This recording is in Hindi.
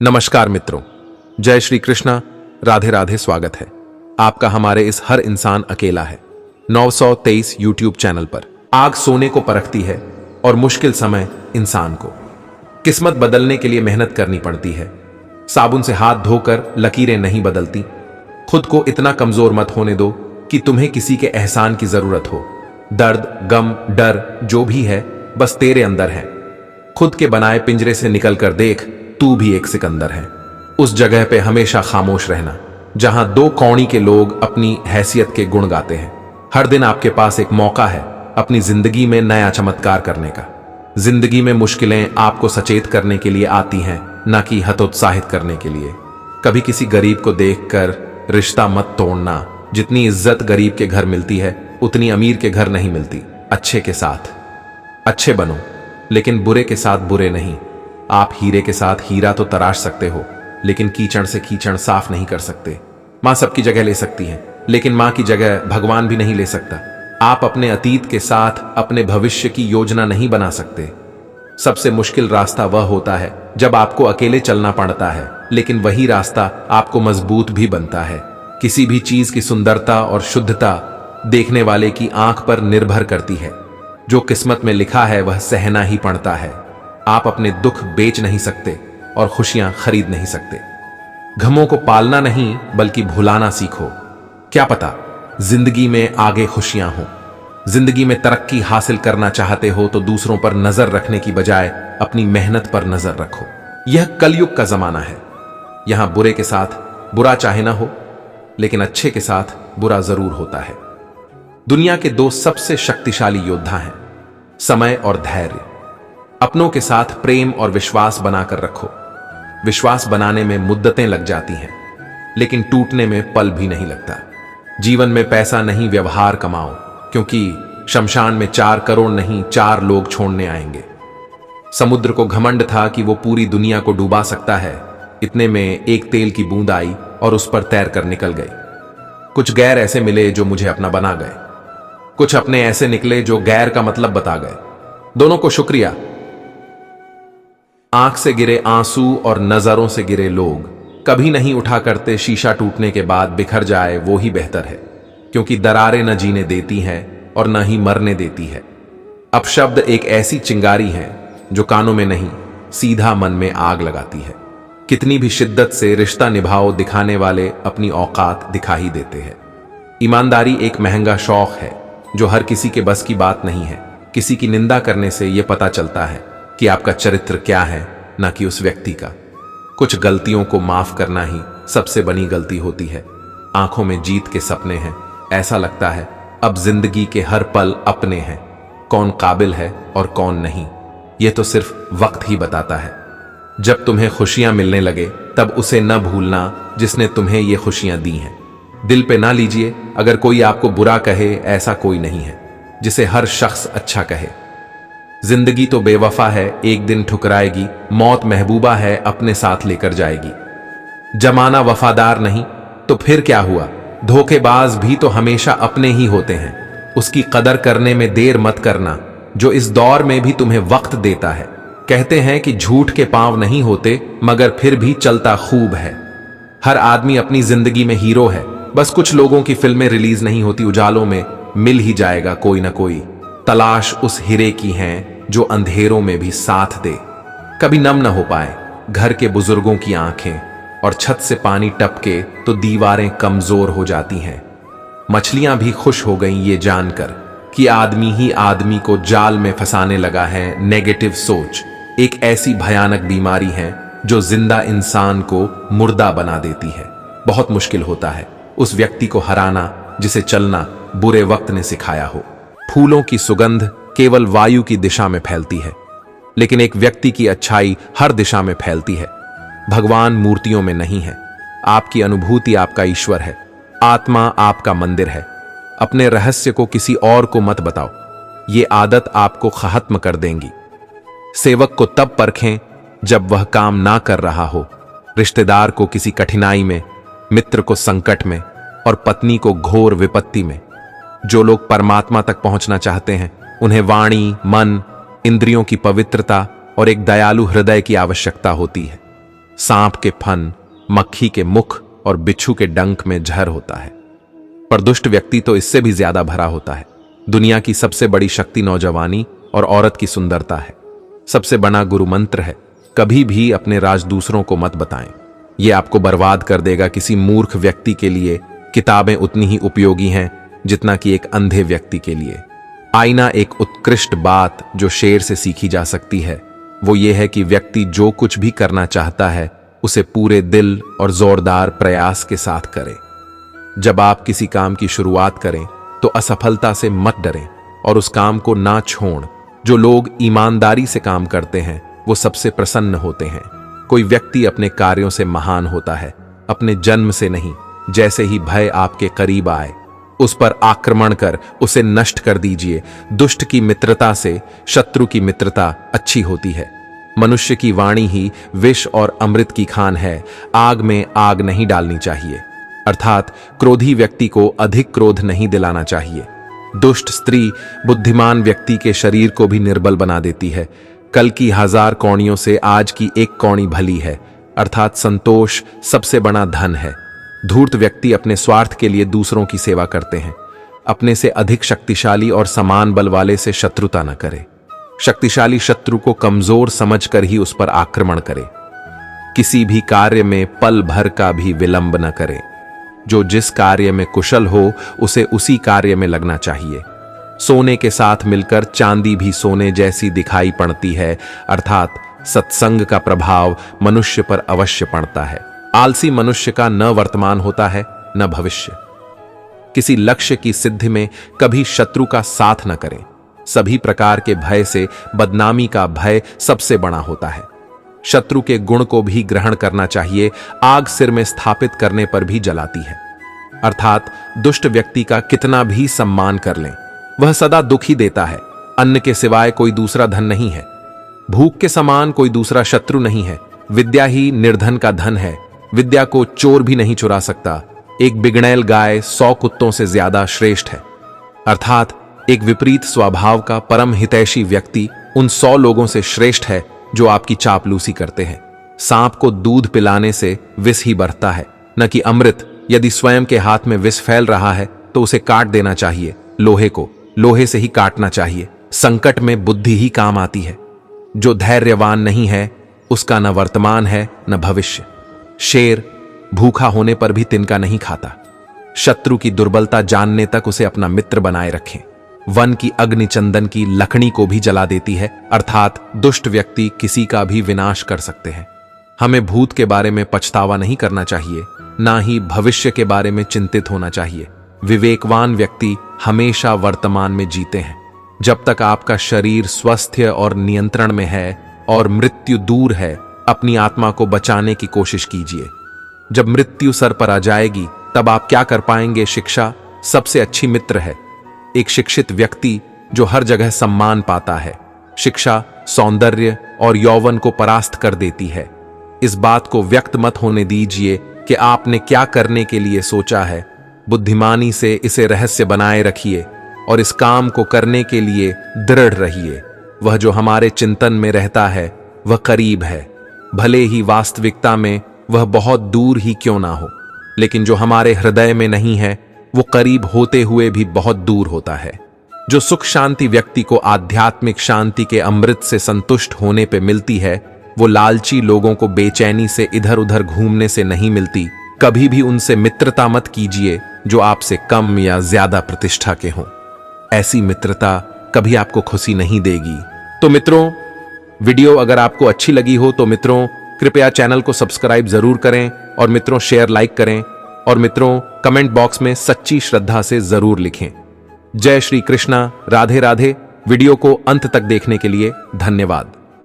नमस्कार मित्रों, जय श्री कृष्णा, राधे राधे। स्वागत है आपका हमारे इस हर इंसान अकेला है 923 यूट्यूब चैनल पर। आग सोने को परखती है और मुश्किल समय इंसान को किस्मत बदलने के लिए मेहनत करनी पड़ती है। साबुन से हाथ धोकर लकीरें नहीं बदलती। खुद को इतना कमजोर मत होने दो कि तुम्हें किसी के एहसान की जरूरत हो। दर्द, गम, डर जो भी है बस तेरे अंदर है। खुद के बनाए पिंजरे से निकलकर देख, तू भी एक सिकंदर है। उस जगह पे हमेशा खामोश रहना जहां दो कौड़ी के लोग अपनी हैसियत के गुण गाते हैं। हर दिन आपके पास एक मौका है अपनी जिंदगी में नया चमत्कार करने का। जिंदगी में मुश्किलें आपको सचेत करने के लिए आती हैं, ना कि हतोत्साहित करने के लिए। कभी किसी गरीब को देखकर रिश्ता मत तोड़ना। जितनी इज्जत गरीब के घर मिलती है उतनी अमीर के घर नहीं मिलती। अच्छे के साथ अच्छे बनो, लेकिन बुरे के साथ बुरे नहीं। आप हीरे के साथ हीरा तो तराश सकते हो, लेकिन कीचड़ से कीचड़ साफ नहीं कर सकते। मां सबकी जगह ले सकती है, लेकिन मां की जगह भगवान भी नहीं ले सकता। आप अपने अतीत के साथ अपने भविष्य की योजना नहीं बना सकते। सबसे मुश्किल रास्ता वह होता है जब आपको अकेले चलना पड़ता है, लेकिन वही रास्ता आपको मजबूत भी बनता है। किसी भी चीज की सुंदरता और शुद्धता देखने वाले की आंख पर निर्भर करती है। जो किस्मत में लिखा है वह सहना ही पड़ता है। आप अपने दुख बेच नहीं सकते और खुशियां खरीद नहीं सकते। गमों को पालना नहीं बल्कि भुलाना सीखो। क्या पता जिंदगी में आगे खुशियां हो। जिंदगी में तरक्की हासिल करना चाहते हो तो दूसरों पर नजर रखने की बजाय अपनी मेहनत पर नजर रखो। यह कलयुग का जमाना है। यहां बुरे के साथ बुरा चाहे ना हो, लेकिन अच्छे के साथ बुरा जरूर होता है। दुनिया के दो सबसे शक्तिशाली योद्धा हैं समय और धैर्य। अपनों के साथ प्रेम और विश्वास बनाकर रखो। विश्वास बनाने में मुद्दतें लग जाती हैं, लेकिन टूटने में पल भी नहीं लगता। जीवन में पैसा नहीं व्यवहार कमाओ, क्योंकि शमशान में 4 करोड़ नहीं 4 लोग छोड़ने आएंगे। समुद्र को घमंड था कि वो पूरी दुनिया को डुबा सकता है। इतने में एक तेल की बूंद आई और उस पर तैर कर निकल गई। कुछ गैर ऐसे मिले जो मुझे अपना बना गए। कुछ अपने ऐसे निकले जो गैर का मतलब बता गए। दोनों को शुक्रिया। आंख से गिरे आंसू और नजरों से गिरे लोग कभी नहीं उठा करते। शीशा टूटने के बाद बिखर जाए वो ही बेहतर है, क्योंकि दरारें न जीने देती हैं और न ही मरने देती है। अपशब्द एक ऐसी चिंगारी है जो कानों में नहीं सीधा मन में आग लगाती है। कितनी भी शिद्दत से रिश्ता निभाओ, दिखाने वाले अपनी औकात दिखा ही देते हैं। ईमानदारी एक महंगा शौक है जो हर किसी के बस की बात नहीं है। किसी की निंदा करने से यह पता चलता है कि आपका चरित्र क्या है, ना कि उस व्यक्ति का। कुछ गलतियों को माफ करना ही सबसे बड़ी गलती होती है। आंखों में जीत के सपने हैं। ऐसा लगता है अब जिंदगी के हर पल अपने हैं। कौन काबिल है और कौन नहीं, यह तो सिर्फ वक्त ही बताता है। जब तुम्हें खुशियां मिलने लगे तब उसे न भूलना जिसने तुम्हें ये खुशियां दी हैं। दिल पे ना लीजिए अगर कोई आपको बुरा कहे। ऐसा कोई नहीं है जिसे हर शख्स अच्छा कहे। जिंदगी तो बेवफा है, एक दिन ठुकराएगी। मौत महबूबा है, अपने साथ लेकर जाएगी। जमाना वफादार नहीं तो फिर क्या हुआ। धोखेबाज भी तो हमेशा अपने ही होते हैं। उसकी कदर करने में देर मत करना जो इस दौर में भी तुम्हें वक्त देता है। कहते हैं कि झूठ के पांव नहीं होते, मगर फिर भी चलता खूब है। हर आदमी अपनी जिंदगी में हीरो है। बस कुछ लोगों की फिल्में रिलीज नहीं होती। उजालों में मिल ही जाएगा कोई ना कोई। तलाश उस हीरे की है जो अंधेरों में भी साथ दे। कभी नम न हो पाए घर के बुजुर्गों की आंखें, और छत से पानी टपके तो दीवारें कमजोर हो जाती हैं। मछलियां भी खुश हो गईं ये जानकर कि आदमी ही आदमी को जाल में फंसाने लगा है। नेगेटिव सोच एक ऐसी भयानक बीमारी है जो जिंदा इंसान को मुर्दा बना देती है। बहुत मुश्किल होता है उस व्यक्ति को हराना जिसे चलना बुरे वक्त ने सिखाया हो। फूलों की सुगंध केवल वायु की दिशा में फैलती है, लेकिन एक व्यक्ति की अच्छाई हर दिशा में फैलती है। भगवान मूर्तियों में नहीं है। आपकी अनुभूति आपका ईश्वर है। आत्मा आपका मंदिर है। अपने रहस्य को किसी और को मत बताओ, ये आदत आपको खत्म कर देंगी। सेवक को तब परखें जब वह काम ना कर रहा हो। रिश्तेदार को किसी कठिनाई में, मित्र को संकट में और पत्नी को घोर विपत्ति में। जो लोग परमात्मा तक पहुंचना चाहते हैं उन्हें वाणी, मन, इंद्रियों की पवित्रता और एक दयालु हृदय की आवश्यकता होती है। सांप के फन, मक्खी के मुख और बिच्छू के डंक में जहर होता है। पर दुष्ट व्यक्ति तो इससे भी ज्यादा भरा होता है। दुनिया की सबसे बड़ी शक्ति नौजवानी और औरत की सुंदरता है। सबसे बड़ा गुरु मंत्र है, कभी भी अपने राज दूसरों को मत बताएं, यह आपको बर्बाद कर देगा। किसी मूर्ख व्यक्ति के लिए किताबें उतनी ही उपयोगी हैं जितना कि एक अंधे व्यक्ति के लिए। आईना एक उत्कृष्ट बात जो शेर से सीखी जा सकती है वो ये है कि व्यक्ति जो कुछ भी करना चाहता है उसे पूरे दिल और जोरदार प्रयास के साथ करे। जब आप किसी काम की शुरुआत करें तो असफलता से मत डरें और उस काम को ना छोड़। जो लोग ईमानदारी से काम करते हैं वो सबसे प्रसन्न होते हैं। कोई व्यक्ति अपने कार्यों से महान होता है, अपने जन्म से नहीं। जैसे ही भय आपके करीब आए उस पर आक्रमण कर उसे नष्ट कर दीजिए। दुष्ट की मित्रता से शत्रु की मित्रता अच्छी होती है। मनुष्य की वाणी ही विष और अमृत की खान है। आग में आग नहीं डालनी चाहिए, अर्थात क्रोधी व्यक्ति को अधिक क्रोध नहीं दिलाना चाहिए। दुष्ट स्त्री बुद्धिमान व्यक्ति के शरीर को भी निर्बल बना देती है। कल की 1000 कौड़ियों से आज की 1 कौड़ी भली है, अर्थात संतोष सबसे बड़ा धन है। धूर्त व्यक्ति अपने स्वार्थ के लिए दूसरों की सेवा करते हैं। अपने से अधिक शक्तिशाली और समान बल वाले से शत्रुता न करे। शक्तिशाली शत्रु को कमजोर समझकर ही उस पर आक्रमण करे। किसी भी कार्य में पल भर का भी विलंब न करे। जो जिस कार्य में कुशल हो उसे उसी कार्य में लगना चाहिए। सोने के साथ मिलकर चांदी भी सोने जैसी दिखाई पड़ती है, अर्थात सत्संग का प्रभाव मनुष्य पर अवश्य पड़ता है। आलसी मनुष्य का न वर्तमान होता है न भविष्य। किसी लक्ष्य की सिद्धि में कभी शत्रु का साथ न करें। सभी प्रकार के भय से बदनामी का भय सबसे बड़ा होता है। शत्रु के गुण को भी ग्रहण करना चाहिए। आग सिर में स्थापित करने पर भी जलाती है, अर्थात दुष्ट व्यक्ति का कितना भी सम्मान कर लें वह सदा दुख ही देता है। अन्न के सिवाय कोई दूसरा धन नहीं है। भूख के समान कोई दूसरा शत्रु नहीं है। विद्या ही निर्धन का धन है। विद्या को चोर भी नहीं चुरा सकता। एक बिगड़ैल गाय 100 कुत्तों से ज्यादा श्रेष्ठ है, अर्थात एक विपरीत स्वभाव का परम हितैषी व्यक्ति उन 100 लोगों से श्रेष्ठ है जो आपकी चापलूसी करते हैं। सांप को दूध पिलाने से विष ही बढ़ता है, न कि अमृत। यदि स्वयं के हाथ में विष फैल रहा है तो उसे काट देना चाहिए। लोहे को लोहे से ही काटना चाहिए। संकट में बुद्धि ही काम आती है। जो धैर्यवान नहीं है उसका न वर्तमान है न भविष्य। शेर भूखा होने पर भी तिनका नहीं खाता। शत्रु की दुर्बलता जानने तक उसे अपना मित्र बनाए रखें। वन की अग्नि चंदन की लकड़ी को भी जला देती है, अर्थात दुष्ट व्यक्ति किसी का भी विनाश कर सकते हैं। हमें भूत के बारे में पछतावा नहीं करना चाहिए, ना ही भविष्य के बारे में चिंतित होना चाहिए। विवेकवान व्यक्ति हमेशा वर्तमान में जीते हैं। जब तक आपका शरीर स्वस्थ और नियंत्रण में है और मृत्यु दूर है, अपनी आत्मा को बचाने की कोशिश कीजिए। जब मृत्यु सर पर आ जाएगी तब आप क्या कर पाएंगे? शिक्षा सबसे अच्छी मित्र है। एक शिक्षित व्यक्ति जो हर जगह सम्मान पाता है। शिक्षा सौंदर्य और यौवन को परास्त कर देती है। इस बात को व्यक्त मत होने दीजिए कि आपने क्या करने के लिए सोचा है। बुद्धिमानी से इसे रहस्य बनाए रखिए और इस काम को करने के लिए दृढ़ रहिए। वह जो हमारे चिंतन में रहता है वह करीब है, भले ही वास्तविकता में वह बहुत दूर ही क्यों ना हो, लेकिन जो हमारे हृदय में नहीं है वो करीब होते हुए भी बहुत दूर होता है। जो सुख शांति व्यक्ति को आध्यात्मिक शांति के अमृत से संतुष्ट होने पे मिलती है वो लालची लोगों को बेचैनी से इधर उधर घूमने से नहीं मिलती। कभी भी उनसे मित्रता मत कीजिए जो आपसे कम या ज्यादा प्रतिष्ठा के हों। ऐसी मित्रता कभी आपको खुशी नहीं देगी। तो मित्रों, वीडियो अगर आपको अच्छी लगी हो तो मित्रों कृपया चैनल को सब्सक्राइब जरूर करें और मित्रों शेयर लाइक करें और मित्रों कमेंट बॉक्स में सच्ची श्रद्धा से जरूर लिखें। जय श्री कृष्णा, राधे राधे। वीडियो को अंत तक देखने के लिए धन्यवाद।